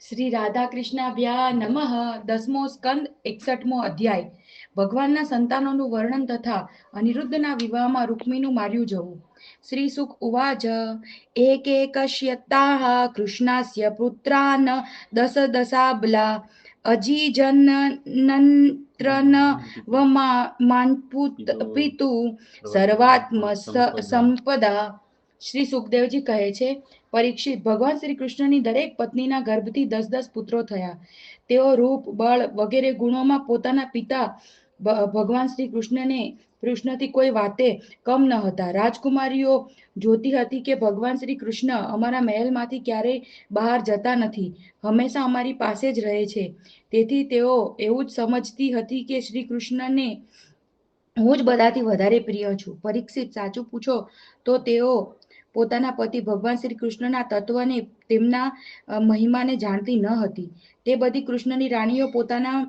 શ્રી રાધા કૃષ્ણાભ્યા નમઃ. 10મો સ્કંદ 61મો અધ્યાય. ભગવાનના સંતાનોનું વર્ણન તથા અનિરુદ્ધના વિવાહમાં રૂક્મીનું માર્યું જવું. શ્રી સુક ઉવાચ એકૈકશ્યતાઃ કૃષ્ણસ્ય પુત્રાન દશ દશાબલા અજીજનન્ત્રન વમાન્પુત પિતુ સર્વાત્મ સંપદા. શ્રી સુખદેવજી કહે છે, પરીક્ષિત, ભગવાન શ્રી કૃષ્ણની દરેક પત્નીના ગર્ભથી 10 પુત્રો થયા. તેઓ રૂપ, બળ વગેરે ગુણોમાં પોતાના પિતા ભગવાન શ્રી કૃષ્ણથી કોઈ વાતે કમ ન હતા. રાજકુમારીઓ જોતી હતી કે ભગવાન શ્રી કૃષ્ણ અમારા મહેલમાંથી ક્યારેય બહાર જતા નથી, હંમેશા અમારી પાસે જ રહે છે. તેથી તેઓ એવું જ સમજતી હતી કે શ્રી કૃષ્ણને હું જ બધાથી વધારે પ્રિય છું. પરીક્ષિત, સાચું પૂછો તો તેઓ પોતાના પતિ ભગવાન શ્રી કૃષ્ણના તત્વને, તેમના મહિમાને જાણતી ન હતી. તે બધી કૃષ્ણની રાણીઓ પોતાના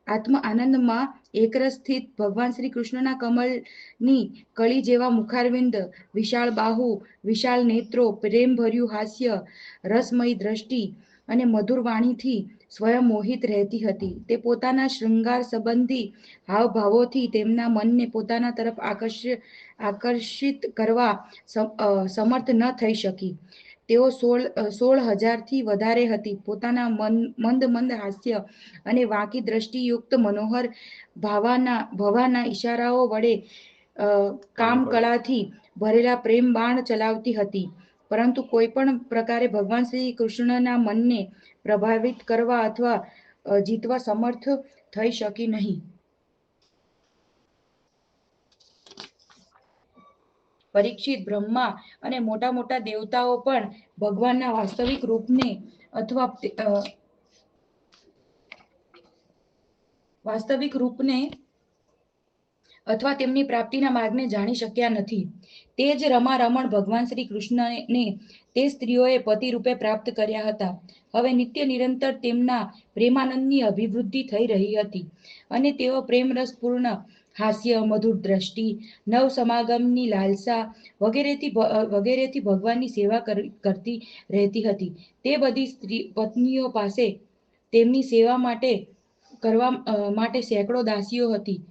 આત્મઆનંદમાં એકરસ સ્થિત ભગવાન શ્રી કૃષ્ણના કમળની કળી જેવા મુખારવિંદ, વિશાળ બાહુ, વિશાળ નેત્રો, પ્રેમભર્યું હાસ્ય, રસમયી દ્રષ્ટિ અને મધુર વાણીથી સ્વયં મોહિત રહેતી હતી. તે પોતાના શૃંગાર સંબંધી હાવભાવોથી તેમના મનને પોતાના તરફ આકર્ષિત કરવા સમર્થ ન થઈ શકી. તેઓ 16,000થી વધારે હતી. પોતાના મંદ મંદ હાસ્ય અને વાંકી દ્રષ્ટિયુક્ત મનોહર ભવાના ઈશારાઓ વડે કામકળાથી ભરેલા પ્રેમ બાણ ચલાવતી હતી, પરંતુ કોઈ પણ પ્રકારે ભગવાન શ્રી કૃષ્ણના મનને પ્રભાવિત કરવા અથવા જીતવા સમર્થ થઈ શકી નહીં. પરીક્ષિત, બ્રહ્મા અને મોટા મોટા દેવતાઓ પણ ભગવાનના વાસ્તવિક રૂપને અથવા તેમની પ્રાપ્તિના માર્ગને જાણી શક્યા નથી. તે જ રમણ ભગવાન શ્રી કૃષ્ણને તે સ્ત્રીઓએ પતિ રૂપે પ્રાપ્ત કર્યા હતા. હવે નિત્ય નિરંતર તેમના પ્રેમાનંદની અભિવૃદ્ધિ થઈ રહી હતી અને તેઓ પ્રેમરસપૂર્ણ હાસ્ય, મધુર દ્રષ્ટિ, નવ સમાગમની લાલસા વગેરેથી ભગવાનની સેવા કરતી રહેતી હતી. તે બધી પત્નીઓ પાસે તેમની સેવા કરવા માટે સેંકડો દાસીઓ હતી.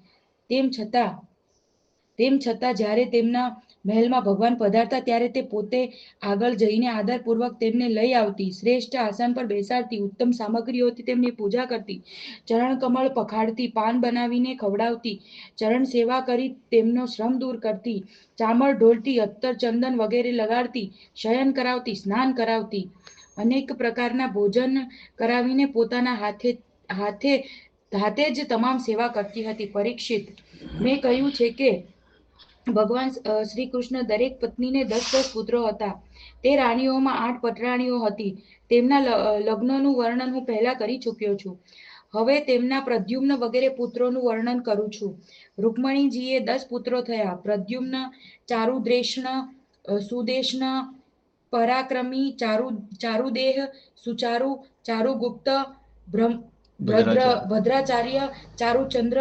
તેમ છતાં જ્યારે તેમના મહેલમાં ભગવાન પધારતા ત્યારે તે પોતે આગળ જઈને આદરપૂર્વક તેમને લઈ આવતી, શ્રેષ્ઠ આસન પર બેસાડતી, ઉત્તમ સામગ્રીઓથી તેમની પૂજા કરતી, ચરણ કમળ પખાડતી, પાન બનાવીને ખવડાવતી, ચરણ સેવા કરી તેમનો શ્રમ દૂર કરતી, ચામર ઢોલતી, અત્તર ચંદન વગેરે લગાડતી, શયન કરાવતી, સ્નાન કરાવતી, અનેક પ્રકારના ભોજન કરાવીને પોતાના હાથે જ તમામ સેવા કરતી હતી. પરીક્ષિત, મેં કહ્યું છે કે ભગવાન શ્રી કૃષ્ણ દરેક પત્નીને 10 પુત્રો હતા. તે રાણીઓમાં 8 પટરાણીઓ હતી. તેમના લગ્નનું વર્ણન હું પહેલા કરી ચૂક્યો છું. હવે તેમના પ્રદ્યુમ્ન વગેરે પુત્રોનું વર્ણન કરું છું. રૂકમણીજીએ 10 પુત્રો થયા. પ્રદ્યુમ્ન, ચારુદ્રેષ્ણ, સુદેષ્ણ, પરાક્રમી, ચારુદેહ, સુચારુ, ચારુગુપ્ત, ભદ્રાચાર્ય, ચારુચંદ્ર,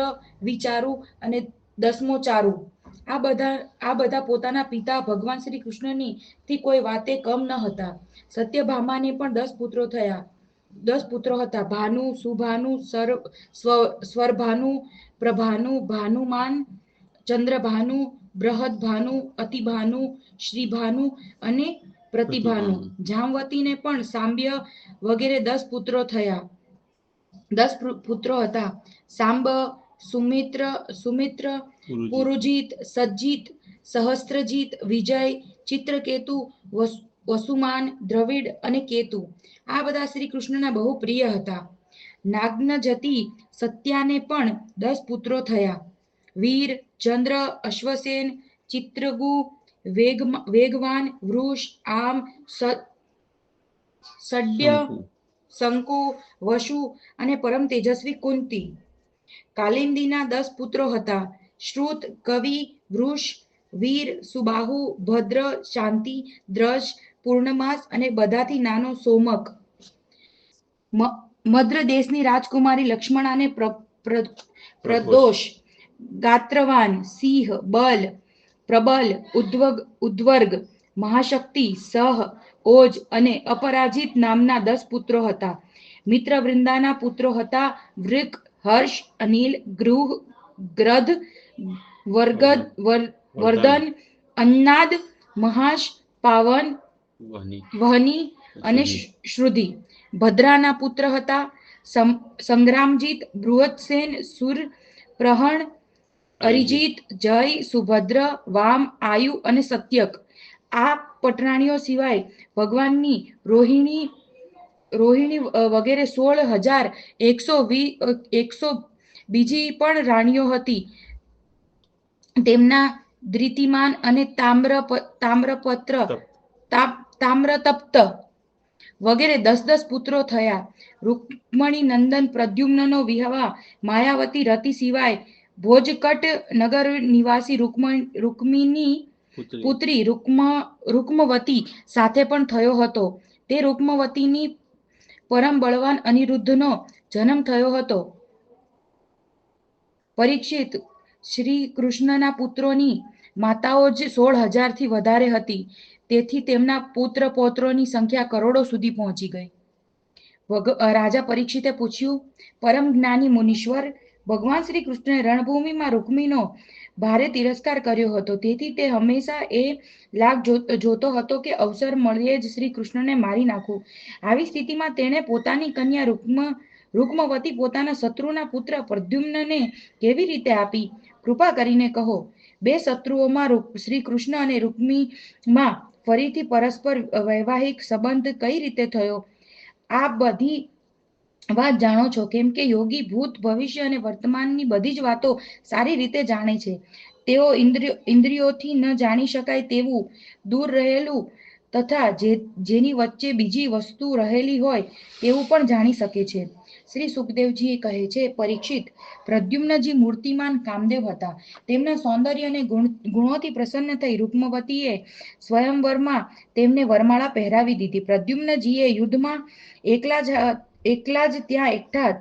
વિચારુ અને 10મો ચારુ. આ બધા પોતાના પિતા ભગવાન શ્રી કૃષ્ણથી કોઈ વાતે કમ ન હતા. સત્યભામાને પણ 10 પુત્રો હતા. ભાનુ, સુભાનુ, સ્વરભાનુ, પ્રભાનુ, ભાનુમાન, ચંદ્રભાનુ, બૃહદભાનુ, અતિભાનુ, શ્રીભાનુ અને પ્રતિભાનુ. જામવતીને પણ સાંબ્ય વગેરે 10 પુત્રો હતા. સાંબ, સુમિત્ર, પુરુજીત, સજ્જિત, સહસ્ત્રજીત, વિજય, ચિત્રકેતુ, વસુમાન, દ્રવિડ અને કેતુ. આ બધા શ્રી કૃષ્ણના બહુ પ્રિય હતા. નાગ્નજતી સત્યાને પણ 10 પુત્રો થયા. વીર, ચંદ્ર, અશ્વસેન, ચિત્રગુ, વેગવાન, વૃષ, આમ, સડ્ય, શંકુ, વસુ અને પરમ તેજસ્વી કુંતી. કાલિંદીના 10 પુત્રો હતા. શ્રુત, કવિ, વૃષ, વીર, સુબાહુ, ભદ્ર, શાંતિ, દ્રજ, પૂર્ણમાસ અને બધાથી નાનો સોમક. મદ્ર દેશની રાજકુમારી લક્ષ્મણાને પ્રદોષ, ગાત્રવાન, સિંહ, પ્રબલ, ઉદ્વર્ગ મહાશક્તિ, સહ, ઓજ અને અપરાજિત નામના 10 પુત્રો હતા. મિત્રવૃંદાના પુત્રો હતા વૃક, હર્ષ, અનિલ, ગૃહ, ગ્રધ, વર્ધન, અન્નાદ, મહાશ, પાવન, વહની અને શ્રુધિ. ભદ્રાના પુત્ર હતા સંગ્રામજીત, બૃહત્સેન, સુર, પ્રહણ, અરિજીત, જય, સુભદ્ર, વામ, આયુ અને સત્યક. આ પટરાણીઓ સિવાય ભગવાનની રોહિણી વગેરે 16,100 બીજી પણ રાણીઓ હતી. તેમના દ્રિતિમાન અને તામ્રતપ્ત વગેરે 10 પુત્રો થયા. રૂકમણી નંદન પ્રદ્યુમ્નનો વિવાહ માયાવતી રતિ સિવાય ભોજકટ નગર નિવાસી રૂકમિની પુત્રી રૂકમવતી સાથે પણ થયો હતો. તે રૂકમવતીની પરમ બળવાન અનિરુદ્ધનો જન્મ થયો હતો. પરીક્ષિત, શ્રી કૃષ્ણના પુત્રોની માતાઓ જ 16,000 થી વધારે હતી. તેથી તેમના પુત્ર પૌત્રોની સંખ્યા કરોડો સુધી પહોંચી ગઈ. રાજા પરીક્ષિતે પૂછ્યું, પરમ જ્ઞાની મુનીશ્વર, ભગવાન શ્રી કૃષ્ણએ રણભૂમિમાં રૂકમીનો ભારે તિરસ્કાર કર્યો હતો. તેથી તે હંમેશા એ લાગ જોતો હતો કે અવસર મળ્યે જ શ્રી કૃષ્ણને મારી નાખું. આવી સ્થિતિમાં તેણે પોતાની કન્યા રૂકમવતી પોતાના શત્રુના પુત્ર પ્રદ્યુમ્નને કેવી રીતે આપી? કૃપા કરીને કહો. બે શત્રુઓમાં શ્રી કૃષ્ણ અને રૂકમીમાં ફરીથી પરસ્પર વૈવાહિક સંબંધ કઈ રીતે થયો? આપ બધી વાત જાણો છો, કેમ કે યોગી ભૂત, ભવિષ્ય અને વર્તમાનની બધી જ વાતો સારી રીતે જાણે છે. તેઓ ઇન્દ્રિયોથી ન જાણી શકાય તેવું દૂર રહેલું તથા જેની વચ્ચે બીજી વસ્તુ રહેલી હોય તેવું પણ જાણી શકે છે. શ્રી સુખદેવજી કહે છે, પરીક્ષિત, પ્રદ્યુમ્નજી મૂર્તિમાન કામદેવ હતા. તેમના સૌંદર્ય અને ગુણોથી પ્રસન્ન થઈ રૂકમવતીએ સ્વયંવરમાં તેમને વરમાળા પહેરાવી દીધી. પ્રદ્યુમ્નજીએ યુદ્ધમાં એકલા જ ત્યાં એકઠા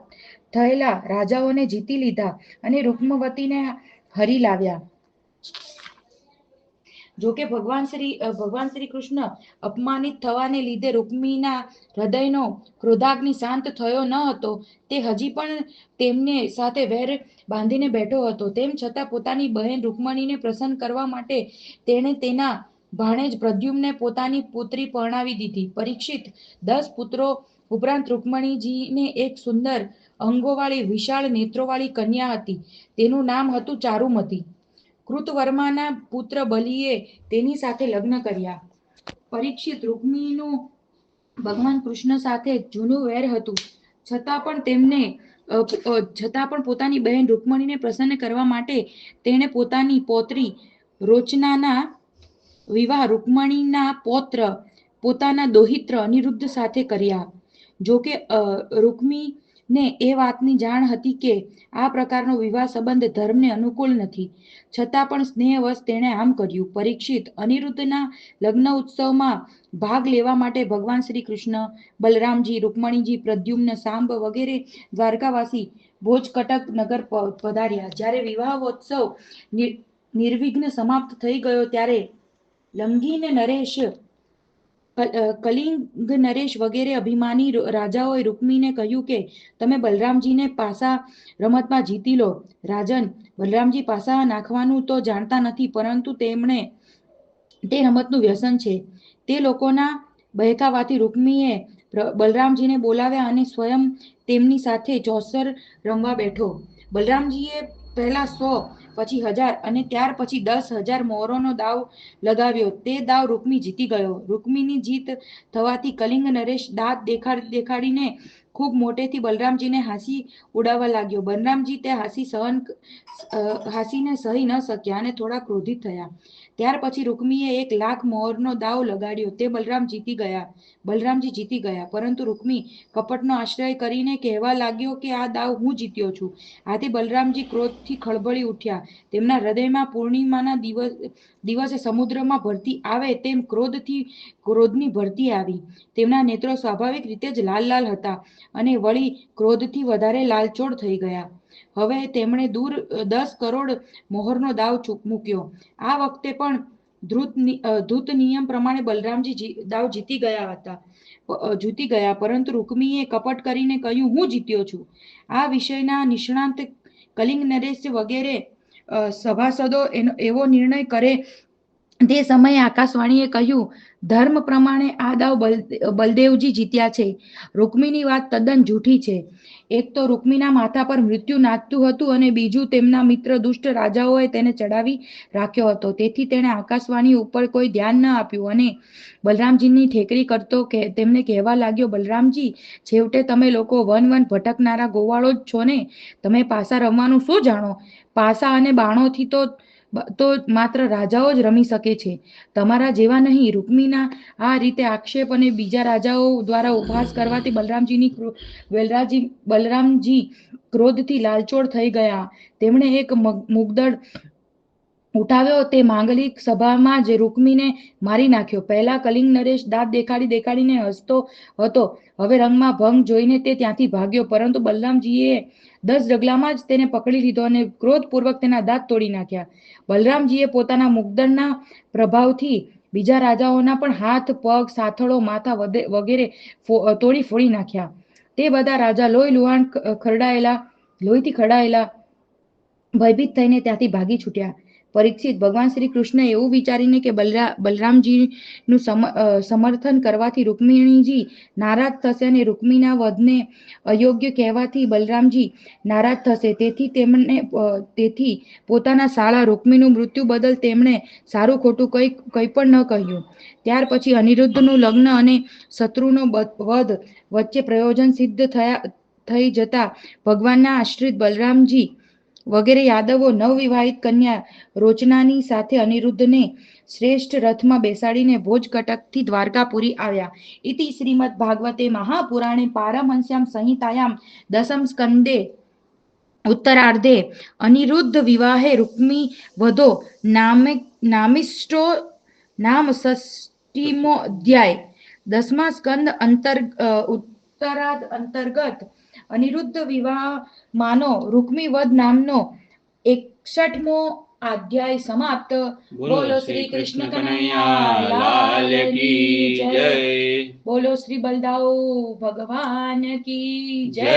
થયેલા રાજાઓને જીતી લીધા અને રૂકમવતીને હરી લાવ્યા. જોકે ભગવાન શ્રી કૃષ્ણ અપમાનિત થવાને લીધે રૂકમીના હૃદયનો ક્રોધાગ્નિ શાંત થયો ન હતો. તે હજી પણ તેમને સાથે વેર બાંધીને બેઠો હતો. તેમ છતાં પોતાની બહેન રૂકમણીને પ્રસન્ન કરવા માટે તેણે તેના ભાણેજ પ્રદ્યુમ્નને પોતાની પુત્રી પરણાવી દીધી. પરીક્ષિત, 10 પુત્રો ઉપરાંત રૂકમણીજીને એક સુંદર અંગોવાળી, વિશાળ નેત્રોવાળી કન્યા હતી. તેનું નામ હતું ચારુમતી. કૃતવર્માના પુત્ર બલિએ તેની સાથે લગ્ન કર્યા. પરીક્ષિત, રૂકમીનું ભગવાન કૃષ્ણ સાથે જૂનું વેર હતું. છતાં પણ પોતાની બહેન રૂકમણીને પ્રસન્ન કરવા માટે તેણે પોતાની પૌત્રી રોચનાના વિવાહ રૂકમણીના પૌત્ર પોતાના દૌહિત્ર અનિરુદ્ધ સાથે કર્યા. જોકે રૂકમીને એ વાતની જાણ હતી કે આ પ્રકારનો વિવાહ સંબંધ ધર્મને અનુકૂળ નથી, છતાં પણ સ્નેહવશ તેણે આમ કર્યું. પરીક્ષિત, અનિરુદ્ધના લગ્ન ઉત્સવમાં ભાગ લેવા માટે ભગવાન શ્રી કૃષ્ણ, બલરામજી, રૂકમણીજી, પ્રદ્યુમ્ન, સાંબ વગેરે દ્વારકાવાસી ભોજકટક નગર પધાર્યા. જ્યારે વિવાહોત્સવ નિર્વિઘ્ન સમાપ્ત થઈ ગયો ત્યારે કલિંગ નરેશ વગેરે અભિમાની રાજાઓએ રૂકમીને કહ્યું કે તમે બલરામજીને પાસા રમતમાં જીતી લો. રાજન, બલરામજી પાસા નાખવાનું તો જાણતા નથી, પરંતુ તેમણે તે રમતનું વ્યસન છે. તે લોકોના બહેકાવાથી રૂકમીએ બલરામજીને બોલાવ્યા અને સ્વયં તેમની સાથે ચોસર રમવા બેઠો. બલરામજીએ પહેલા 100, પછી 1000 અને ત્યાર પછી 10,000 મોહરોનો દાવ લગાવ્યો. તે દાવ રૂકમી જીતી ગયો. રૂકમીની જીત થવાથી કલિંગ નરેશ દાંત દેખાડીને ખૂબ મોટેથી બલરામજીને હાંસી ઉડાવવા લાગ્યો. બલરામજી તે હાંસીને સહી ન શક્યા અને થોડા ક્રોધિત થયા. ત્યાર પછી રૂકમીએ 1,00,000 મોહરનો દાવ લગાડ્યો. તે બલરામજી જીતી ગયા. પરંતુ રૂકમી કપટનો આશ્રય કરીને કહેવા લાગ્યો કે આ દાવ હું જીત્યો છું. આથી બલરામજી ક્રોધથી ખળબળી ઉઠ્યા. તેમના હૃદયમાં પૂર્ણિમાના દિવસે સમુદ્રમાં ભરતી આવે તેમ ક્રોધની ભરતી આવી. તેમના નેત્રો સ્વાભાવિક રીતે જ લાલ હતા અને વળી ક્રોધથી વધારે લાલચોળ થઈ ગયા. હવે તેમણે 10 કરોડ મોહરનો દાવ મૂક્યો. આ વખતે પણ ધૂત નિયમ પ્રમાણે બલરામજી દાવ જીતી ગયા, પરંતુ રૂકમીએ કપટ કરીને કહ્યું, હું જીત્યો છું. આ વિષયના નિષ્ણાંત કલિંગ નરેશ વગેરે સભાસદો એવો નિર્ણય કરે તે સમયે આકાશવાણીએ કહ્યું, ધર્મ પ્રમાણે આ દાવ બલદેવજી જીત્યા છે. રૂકમીની વાત તદ્દન જૂઠી છે. એક તો રૂકમીના માથા પર મૃત્યુ નાચતું હતું અને બીજું તેમના મિત્ર દુષ્ટ રાજાઓએ તેને ચડાવી રાખ્યો હતો. તેથી તેણે આકાશવાણી ઉપર કોઈ ધ્યાન ન આપ્યું અને બલરામજીની ઠેકરી કરતો તેમને કહેવા લાગ્યો, બલરામજી, છેવટે તમે લોકો વન ભટકનારા ગોવાળો જ છો ને? તમે પાસા રમવાનું શું જાણો? પાસા અને બાણોથી તો માત્ર રાજાઓ જ રમી શકે છે, તમારા જેવા નહીં. રૂકમીના આ રીતે આક્ષેપ અને બીજા રાજાઓ દ્વારા ઉપહાસ કરવાથી બલરામજી ક્રોધથી લાલચોળ થઈ ગયા. તેમણે એક મુગદળ ઉઠાવ્યો. તે માંગલિક સભામાં જ રૂકમીને મારી નાખ્યો. પહેલા કલિંગ નરેશ દાંત દેખાડીને હસતો હતો. હવે રંગમાં ભંગ જોઈને તે ત્યાંથી ભાગ્યો, પરંતુ બલરામજીએ 10 ડગલામાં જ તેને પકડી લીધો અને ક્રોધપૂર્વક તેના દાંત તોડી નાખ્યા. બલરામજીએ પોતાના મુગદળના પ્રભાવથી બીજા રાજાઓના પણ હાથ, પગ, સાથળો, માથા વગેરે તોડી ફોડી નાખ્યા. તે બધા રાજા લોહીથી ખરડાયેલા ભયભીત થઈને ત્યાંથી ભાગી છૂટ્યા. પરીક્ષિત, ભગવાન શ્રી કૃષ્ણ એવું વિચારીને કે બલરામજીનું સમર્થન કરવાથી રૂકમિણીજી નારાજ થશે અને રૂકમીના વધને અયોગ્ય કહેવાથી બલરામજી નારાજ થશે, તેથી પોતાના શાળા રૂકમીનું મૃત્યુ બદલ તેમણે સારું ખોટું કંઈ પણ ન કહ્યું. ત્યાર પછી અનિરુદ્ધનું લગ્ન અને શત્રુનો વધ વચ્ચે પ્રયોજન સિદ્ધ થઈ જતા ભગવાનના આશ્રિત બલરામજી વગેરે યાદવો નવવિવાહિત કન્યા રોચનાની સાથે અનિરુદ્ધને શ્રેષ્ઠ રથમાં બેસાડીને ભોજકટકથી દ્વારકાપુરી આવ્યા. ઇતિ શ્રીમદ્ ભાગવતે મહાપુરાણે પારમહંસ્યામ સંહિતાયામ દશમ સ્કંદે ઉત્તરાર્ધે અનિરુદ્ધ વિવાહે રૂક્મી વધો નામિષ્ટો નામ ષષ્ઠીમો અધ્યાય. 10મા સ્કંદ ઉત્તરાર્ધ અંતર્ગત અનિરુદ્ધ વિવાહમાંનો રૂક્મી વધ નામનો 61મો અધ્યાય સમાપ્ત. બોલો શ્રી કૃષ્ણ કનૈયા લાલ કી જય. બોલો શ્રી બલદાઉ ભગવાન કી જય.